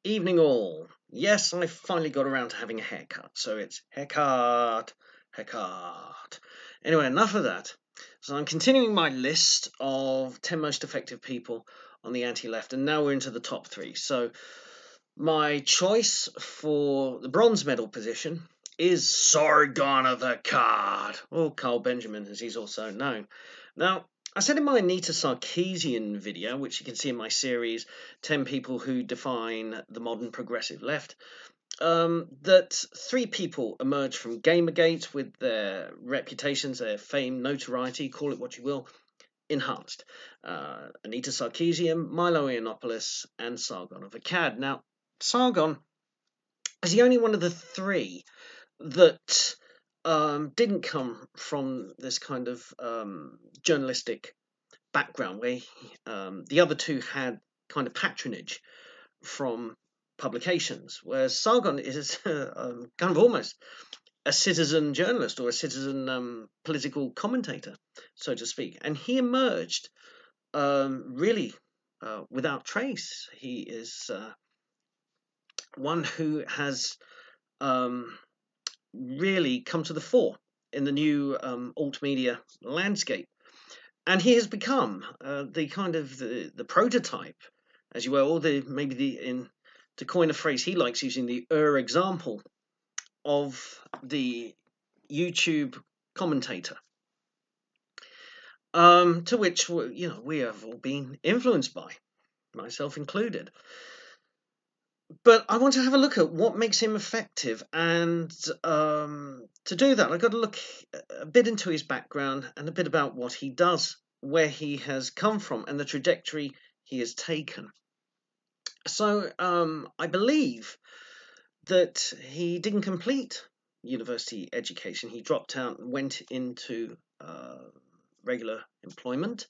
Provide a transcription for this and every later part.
Evening all. Yes, I finally got around to having a haircut, so it's haircut, haircut. Anyway, enough of that. So I'm continuing my list of 10 most effective people on the anti-left, and now we're into the top three. So my choice for the bronze medal position is Sargon of Akkad, or Carl Benjamin, as he's also known. Now, I said in my Anita Sarkeesian video, which you can see in my series, 10 People Who Define the Modern Progressive Left, that three people emerged from Gamergate with their reputations, their fame, notoriety, call it what you will, enhanced. Anita Sarkeesian, Milo Yiannopoulos, and Sargon of Akkad. Now, Sargon is the only one of the three that didn't come from this kind of journalistic background where the other two had kind of patronage from publications, whereas Sargon is kind of almost a citizen journalist or a citizen political commentator, so to speak. And he emerged really without trace. He is one who has really come to the fore in the new alt media landscape, and he has become the kind of the prototype, as you will, or the maybe the in to coin a phrase he likes using, the example of the YouTube commentator, to which we have all been influenced by, myself included. But I want to have a look at what makes him effective, and to do that, I've got to look a bit into his background and a bit about what he does, where he has come from, and the trajectory he has taken. So I believe that he didn't complete university education. He dropped out and went into regular employment.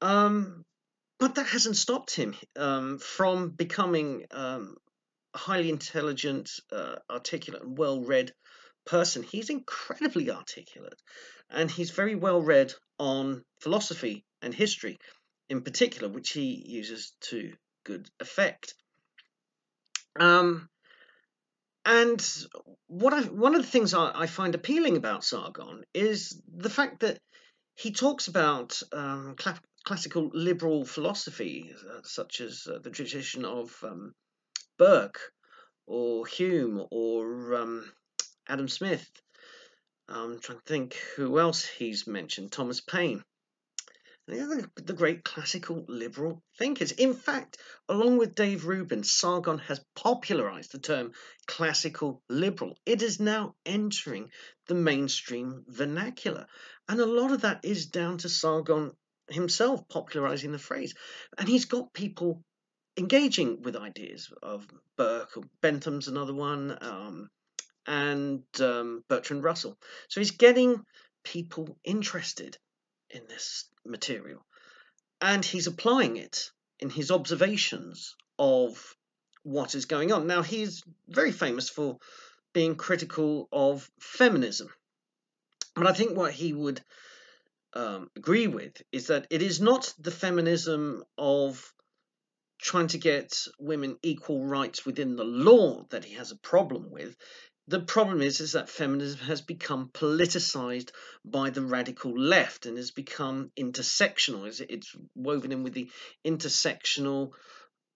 But that hasn't stopped him from becoming a highly intelligent, articulate, and well-read person. He's incredibly articulate, and he's very well read on philosophy and history in particular, which he uses to good effect. And one of the things I find appealing about Sargon is the fact that he talks about classical liberal philosophy, such as the tradition of Burke or Hume or Adam Smith. I'm trying to think who else he's mentioned. Thomas Paine. The great classical liberal thinkers. In fact, along with Dave Rubin, Sargon has popularized the term classical liberal. It is now entering the mainstream vernacular. And a lot of that is down to Sargon himself popularizing the phrase. And he's got people engaging with ideas of Burke, or Bentham's another one, and Bertrand Russell. So he's getting people interested in this material, and he's applying it in his observations of what is going on. Now, he's very famous for being critical of feminism, but I think what he would agree with is that it is not the feminism of trying to get women equal rights within the law that he has a problem with. The problem is that feminism has become politicized by the radical left and has become intersectional. It's woven in with the intersectional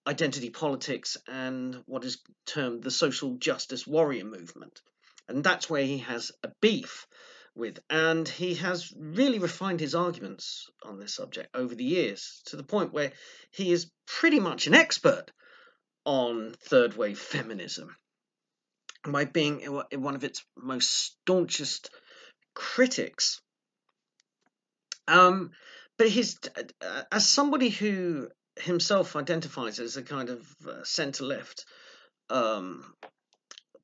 identity politics and what is termed the social justice warrior movement. And that's where he has a beef with. And he has really refined his arguments on this subject over the years to the point where he is pretty much an expert on third wave feminism, by being one of its most staunchest critics. But as somebody who himself identifies as a kind of centre-left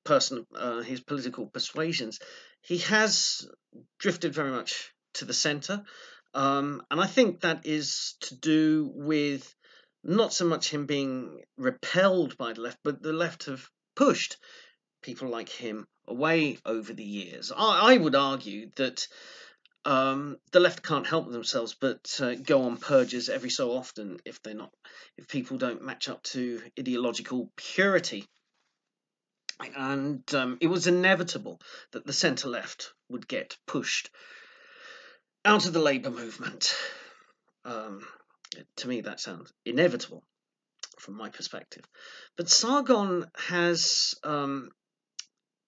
person, his political persuasions, he has drifted very much to the centre. And I think that is to do with not so much him being repelled by the left, but the left have pushed people like him away over the years. I would argue that the left can't help themselves but go on purges every so often if people don't match up to ideological purity. And it was inevitable that the centre left would get pushed out of the labour movement. Um, to me, that sounds inevitable from my perspective. But Sargon has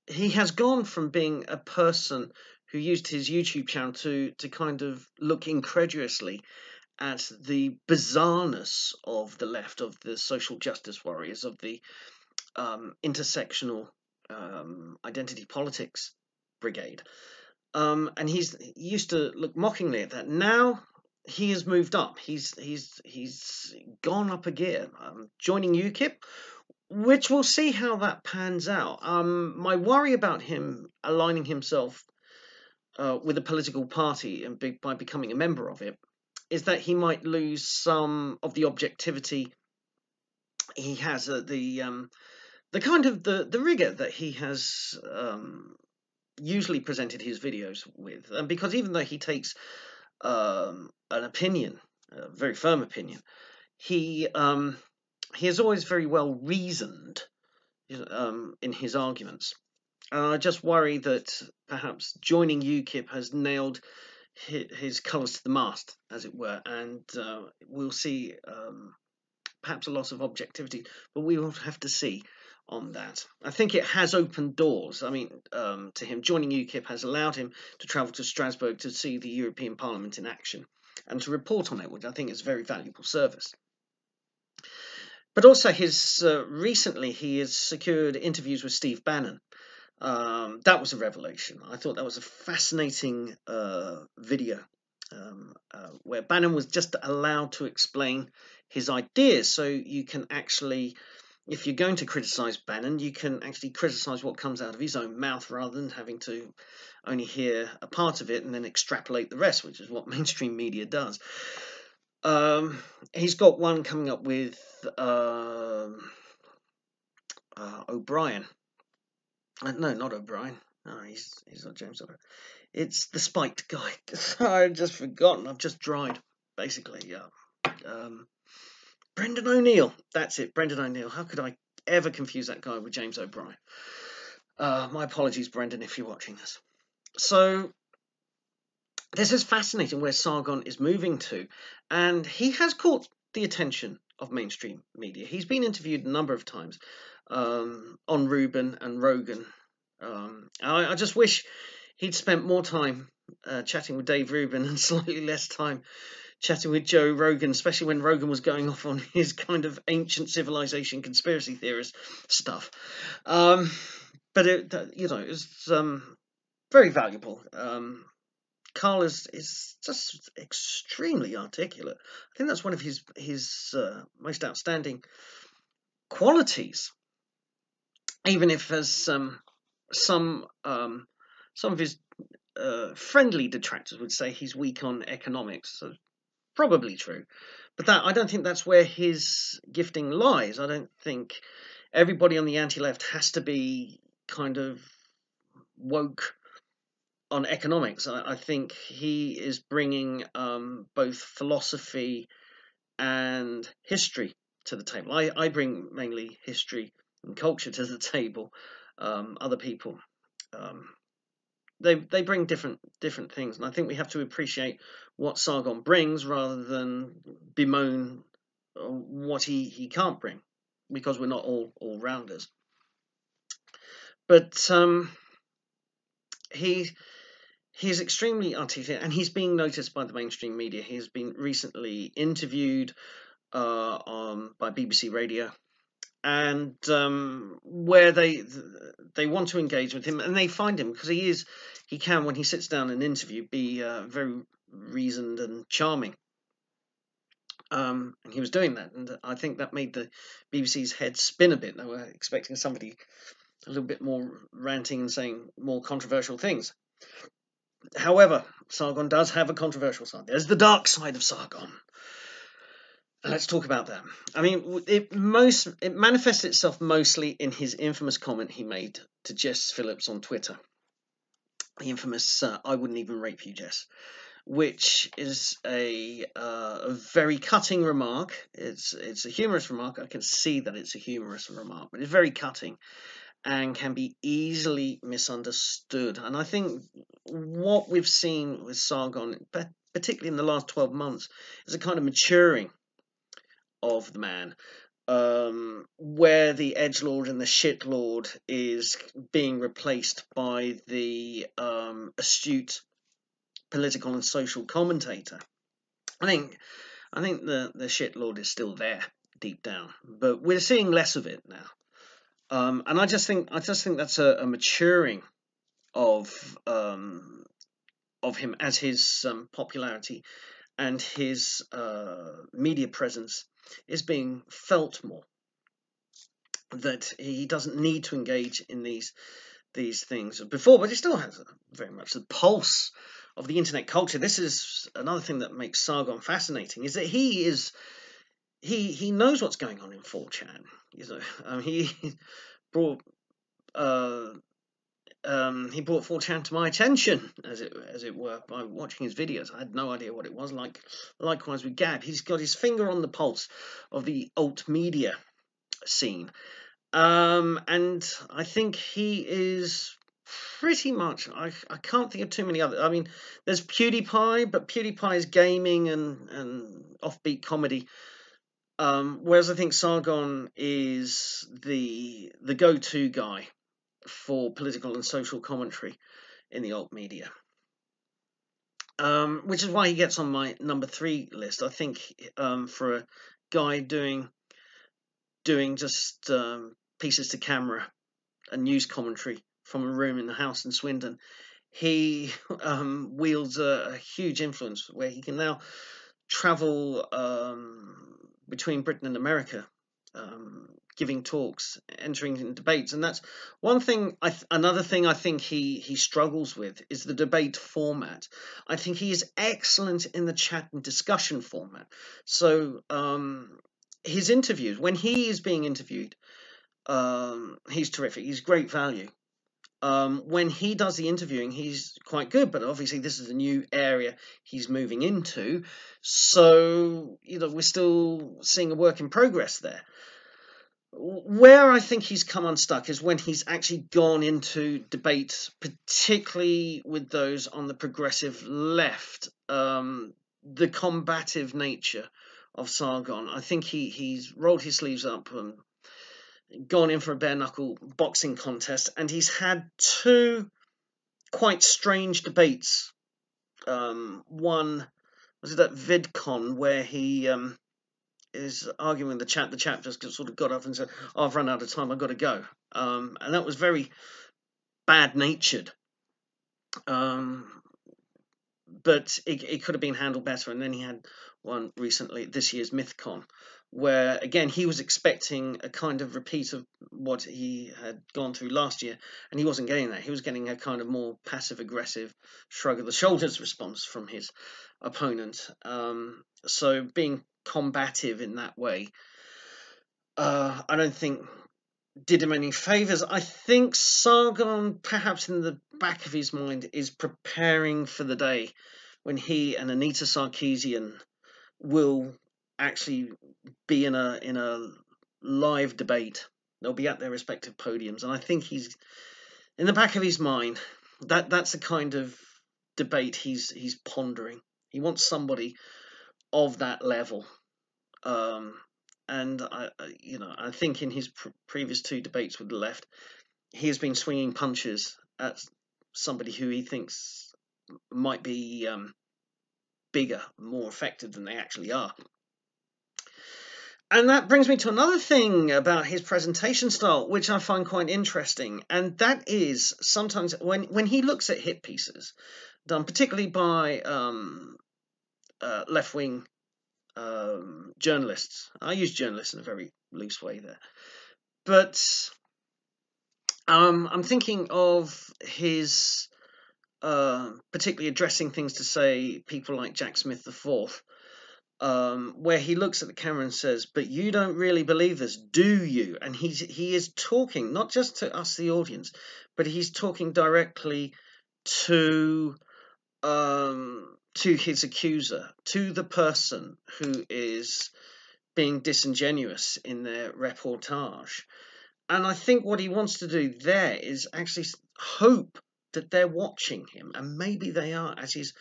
he has gone from being a person who used his YouTube channel to kind of look incredulously at the bizarreness of the left, of the social justice warriors, of the intersectional identity politics brigade. And he used to look mockingly at that. Now he has moved up. He's gone up a gear, joining UKIP, which we'll see how that pans out. My worry about him aligning himself with a political party and by becoming a member of it is that he might lose some of the objectivity he has, the kind of the rigor that he has usually presented his videos with. And because even though he takes an opinion, a very firm opinion, he is always very well reasoned in his arguments. And I just worry that perhaps joining UKIP has nailed his colours to the mast, as it were, and we'll see perhaps a loss of objectivity, but we will have to see on that. I think it has opened doors. I mean, to him, joining UKIP has allowed him to travel to Strasbourg to see the European Parliament in action and to report on it, which I think is a very valuable service. But also, recently he has secured interviews with Steve Bannon. That was a revelation. I thought that was a fascinating video where Bannon was just allowed to explain his ideas. So you can actually, if you're going to criticise Bannon, you can actually criticise what comes out of his own mouth rather than having to only hear a part of it and then extrapolate the rest, which is what mainstream media does. He's got one coming up with O'Brien. No, not O'Brien. No, he's not James O'Brien. It's the spiked guy. I've just forgotten. I've just dried, basically. Yeah. Brendan O'Neill. That's it, Brendan O'Neill. How could I ever confuse that guy with James O'Brien? My apologies, Brendan, if you're watching this. So this is fascinating where Sargon is moving to, and he has caught the attention of mainstream media. He's been interviewed a number of times on Rubin and Rogan. I just wish he'd spent more time chatting with Dave Rubin and slightly less time chatting with Joe Rogan, especially when Rogan was going off on his kind of ancient civilization conspiracy theorist stuff. But it was very valuable. Carl is just extremely articulate. I think that's one of his most outstanding qualities. Even if, as some of his friendly detractors would say, he's weak on economics. So probably true, but I don't think that's where his gifting lies. I don't think everybody on the anti-left has to be kind of woke on economics. I think he is bringing both philosophy and history to the table. I bring mainly history and culture to the table. Other people, they bring different things, and I think we have to appreciate what Sargon brings rather than bemoan what he can't bring, because we're not all rounders. But he's extremely articulate, and he's being noticed by the mainstream media. He's been recently interviewed by BBC Radio, and where they want to engage with him, and they find him because he can, when he sits down and interview, be very reasoned and charming. And he was doing that, and I think that made the BBC's head spin a bit. They were expecting somebody a little bit more ranting and saying more controversial things. However, Sargon does have a controversial side. There's the dark side of Sargon. Let's talk about that. I mean, it manifests itself mostly in his infamous comment he made to Jess Phillips on Twitter. the infamous "I wouldn't even rape you, Jess," which is a very cutting remark. It's a humorous remark. I can see that it's a humorous remark, but it's very cutting and can be easily misunderstood. And I think what we've seen with Sargon, particularly in the last 12 months, is a kind of maturing of the man, where the edgelord and the shitlord is being replaced by the astute political and social commentator. I think the shitlord is still there deep down, but we're seeing less of it now. And I just think that's a maturing of him as his popularity and his media presence is being felt more. That he doesn't need to engage in these things before, but he still has very much the pulse of the internet culture. This is another thing that makes Sargon fascinating, is that he knows what's going on in 4chan. He brought he brought 4chan to my attention, as it were, by watching his videos. I had no idea what it was like. Likewise with Gab, he's got his finger on the pulse of the alt media scene, and I think he is pretty much. I can't think of too many other. I mean, there's PewDiePie, but PewDiePie is gaming and offbeat comedy. Whereas I think Sargon is the go-to guy for political and social commentary in the alt media, which is why he gets on my number 3 list. I think for a guy doing just pieces to camera and news commentary from a room in the house in Swindon, he wields a huge influence where he can now travel between Britain and America, giving talks, entering in debates, and that's one thing. Another thing I think he struggles with is the debate format. I think he is excellent in the chat and discussion format. So his interviews, when he is being interviewed, he's terrific. He's great value. When he does the interviewing, he's quite good, but obviously this is a new area he's moving into, so we're still seeing a work in progress there. Where I think he's come unstuck is when he's actually gone into debates, particularly with those on the progressive left. The combative nature of Sargon, I think he's rolled his sleeves up and gone in for a bare knuckle boxing contest, and he's had 2 quite strange debates. One was at VidCon where he is arguing with the chap. The chap just sort of got up and said, "Oh, I've run out of time, I've got to go," and that was very bad-natured. But it could have been handled better. And then he had one recently, this year's MythCon, where again he was expecting a kind of repeat of what he had gone through last year, and he wasn't getting that. He was getting a kind of more passive-aggressive shrug of the shoulders response from his opponent. So being combative in that way, I don't think did him any favors. I think Sargon, perhaps in the back of his mind, is preparing for the day when he and Anita Sarkeesian will actually be in a live debate. They'll be at their respective podiums, and I think he's in the back of his mind that's the kind of debate he's pondering. He wants somebody of that level. And I think in his previous 2 debates with the left, he has been swinging punches at somebody who he thinks might be bigger, more effective than they actually are. And that brings me to another thing about his presentation style, which I find quite interesting, and that is sometimes when he looks at hit pieces done particularly by left-wing journalists. I use journalists in a very loose way there, but I'm thinking of his particularly addressing things to, say, people like Jack Smith IV, where he looks at the camera and says, "But you don't really believe this, do you?" And he is talking not just to us, the audience, but he's talking directly to his accuser, to the person who is being disingenuous in their reportage. And I think what he wants to do there is actually hope that they're watching him, and maybe they are. As his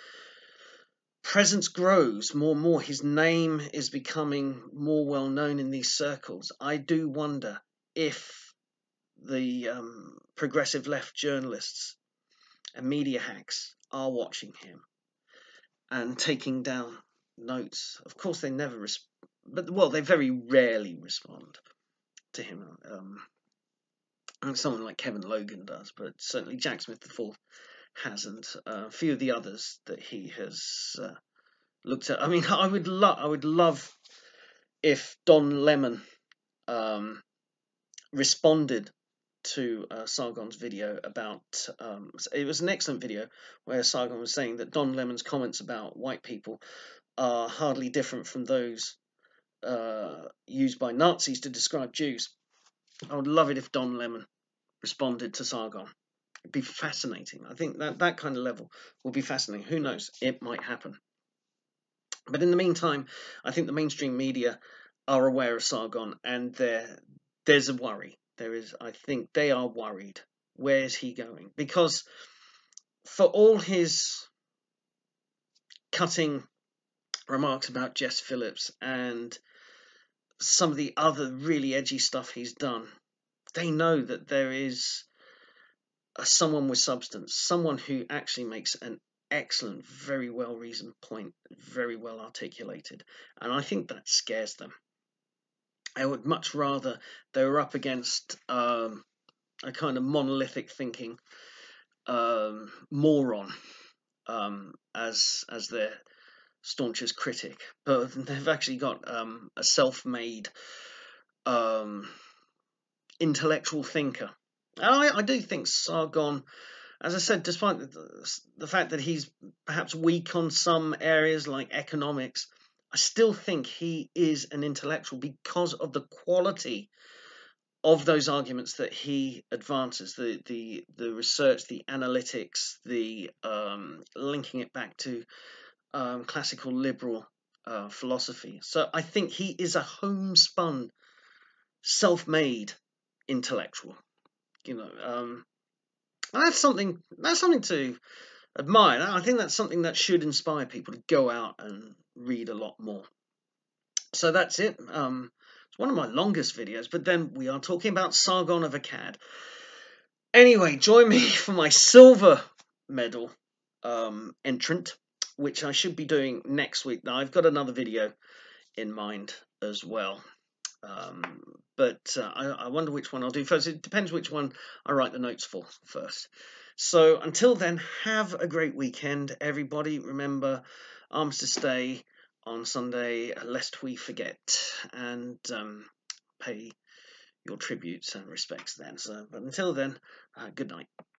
presence grows more and more, his name is becoming more well known in these circles. I do wonder if the progressive left journalists and media hacks are watching him and taking down notes. Of course, they never they very rarely respond to him. And someone like Kevin Logan does, but certainly Jack Smith IV hasn't. A few of the others that he has looked at. I mean, I would love if Don Lemon responded to Sargon's video about. It was an excellent video where Sargon was saying that Don Lemon's comments about white people are hardly different from those used by Nazis to describe Jews. I would love it if Don Lemon responded to Sargon. It'd be fascinating. I think that kind of level will be fascinating. Who knows? It might happen. But in the meantime, I think the mainstream media are aware of Sargon, and there's a worry. There is. I think they are worried. Where is he going? Because for all his cutting remarks about Jess Phillips and some of the other really edgy stuff he's done, they know that there is someone with substance, someone who actually makes an excellent, very well reasoned point, very well articulated, and I think that scares them. I would much rather they were up against a kind of monolithic thinking moron as their staunchest critic, but they've actually got a self-made intellectual thinker. And I do think Sargon, as I said, despite the fact that he's perhaps weak on some areas like economics, I still think he is an intellectual because of the quality of those arguments that he advances, the research, the analytics, the linking it back to classical liberal philosophy. So I think he is a homespun, self-made intellectual. And that's something to admire. I think that's something that should inspire people to go out and read a lot more. So that's it. It's one of my longest videos, but then we are talking about Sargon of Akkad. Anyway, join me for my silver medal entrant, which I should be doing next week. Now, I've got another video in mind as well. But I wonder which one I'll do first. It depends which one I write the notes for first. So until then, have a great weekend, everybody. Remember, Armistice Day on Sunday, lest we forget, and pay your tributes and respects then. So, but until then, good night.